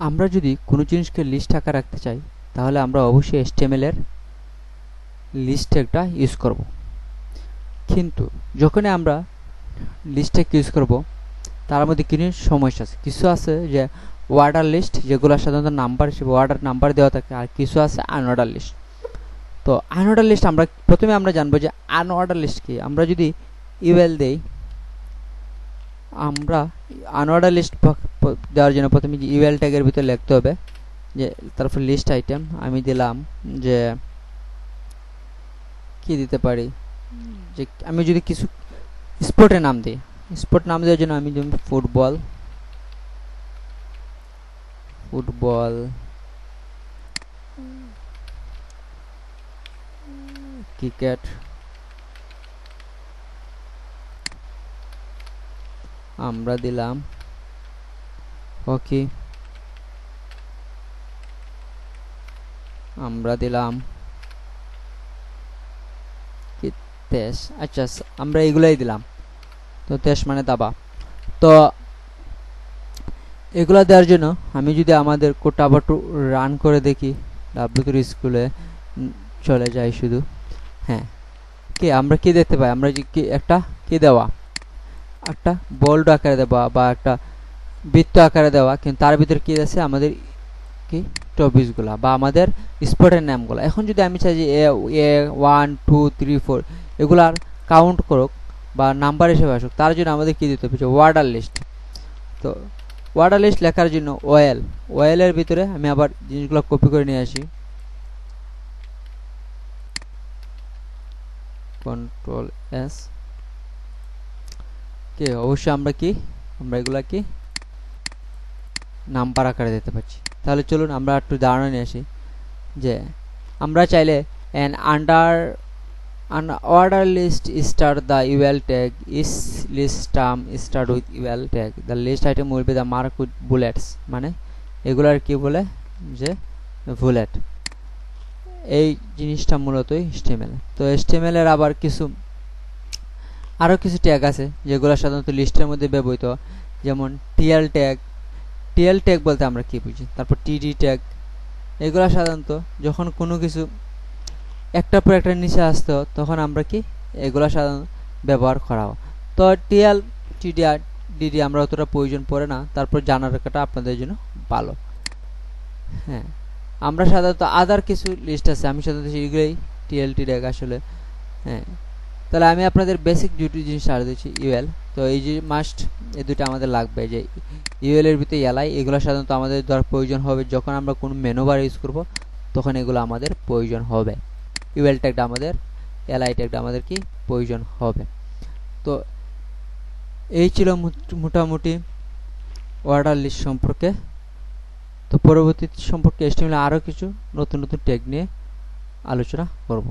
আমরা যদি কোনো জিনিসকে লিস্ট আকারে রাখতে চাই তাহলে আমরা অবশ্যই HTML এর লিস্ট ট্যাগটা ইউজ করব। কিন্তু যখনই আমরা লিস্ট ট্যাগ ইউজ করব তার মধ্যে কিছু সমস্যা আছে। কিছু আছে যে অর্ডার লিস্ট, যেগুলো সাধারণত নাম্বার হিসেবে অর্ডার নাম্বার দেওয়া থাকে, আর কিছু আছে আনঅর্ডার লিস্ট। তো আনঅর্ডার লিস্ট আমরা প্রথমে জানবো যে আনঅর্ডার লিস্ট কি। আমরা যদি ইউএল দেই, আমরা আনঅর্ডার লিস্ট দেওয়ার জন্য প্রথমে ইউএল ট্যাগের ভিতরে লিখতে হবে যে তারপর লিস্ট আইটেম আমি দিলাম যে কি দিতে পারি, যে আমি যদি কিছু স্পোর্টের নাম দিই, স্পোর্ট নাম দেওয়ার জন্য আমি যেমন ফুটবল ক্রিকেট, আমরা দিলাম হকি, আমরা দিলাম তেজ। আচ্ছা, আমরা এগুলাই দিলাম। তো তেজ মানে দাবা। তো এগুলা দেওয়ার জন্য আমি যদি আমাদের কোডটা আবার রান করে দেখি, W3 স্কুলে চলে যাই শুধু, হ্যাঁ কি আমরা কি দেখতে পাই, আমরা যে কি একটা কি দেওয়া, একটা বোল্ড আকারে দেওয়া বা একটা বৃত্ত আকারে দেওয়া, কিন্তু তার ভিতরে কি আছে আমাদের কি টপিকসগুলা বা আমাদের স্পটের নামগুলো। এখন যদি আমি চাই যে A1 2 3 4 এগুলার কাউন্ট করুক বা নাম্বার হিসেবে আসুক, তার জন্য আমাদের কি দিতে হবে, যে অর্ডার লিস্ট। তো অর্ডার লিস্ট লেখার জন্য ওয়েলের ভিতরে আমি আবার জিনিসগুলো কপি করে নিয়ে আসি, কন্ট্রোল S কে অবশ্যই আমরা এগুলা কি নাম্বার আকারে দিতে পারছি। তাহলে চলুন আমরা একটু ধারণা নিয়ে আসি যে আমরা চাইলে an order list start the UL tag is list term start with UL tag, the list item will be the mark with bullets, মানে এগুলার কি বলে যে বুলেট। এই জিনিসটা মূলত HTML। তো HTML এর আবার আরো কিছু ট্যাগ আছে যেগুলো সাধারণত লিস্টের মধ্যে ব্যবহৃত, যেমন TL ট্যাগ বলতে আমরা কি বুঝি, তারপর TD ট্যাগ। এগুলো সাধারণত যখন কোনো কিছু একটার পর একটা নিচে আসতো তখন আমরা কি এগুলো সাধারণত ব্যবহার করা হয়। তো TL TD আর DD আমরা অতটা প্রয়োজন পড়ে না, তারপর জানার রাখাটা আপনাদের জন্য ভালো। হ্যাঁ, আমরা সাধারণত আদার কিছু লিস্ট আছে, আমি সাধারণত এগুলোই TLT ট্যাগ আসলে। হ্যাঁ, তাহলে আমি আপনাদের বেসিক দুটি জিনিস আর দিচ্ছি, UL। তো এই যে মাস্ট এই দুটো আমাদের লাগবে, যে UL এর ভিতরে এলাই, এগুলো সাধারণত আমাদের ধর প্রয়োজন হবে যখন আমরা কোনো মেনু বার ইউজ করব, তখন এগুলো আমাদের প্রয়োজন হবে। UL ট্যাগটা আমাদের, LI ট্যাগটা আমাদের কি প্রয়োজন হবে। তো এই ছিল মোটামুটি অর্ডার লিস্ট সম্পর্কে। তো পরবর্তী সম্পর্কে HTML আরও কিছু নতুন ট্যাগ নিয়ে আলোচনা করব।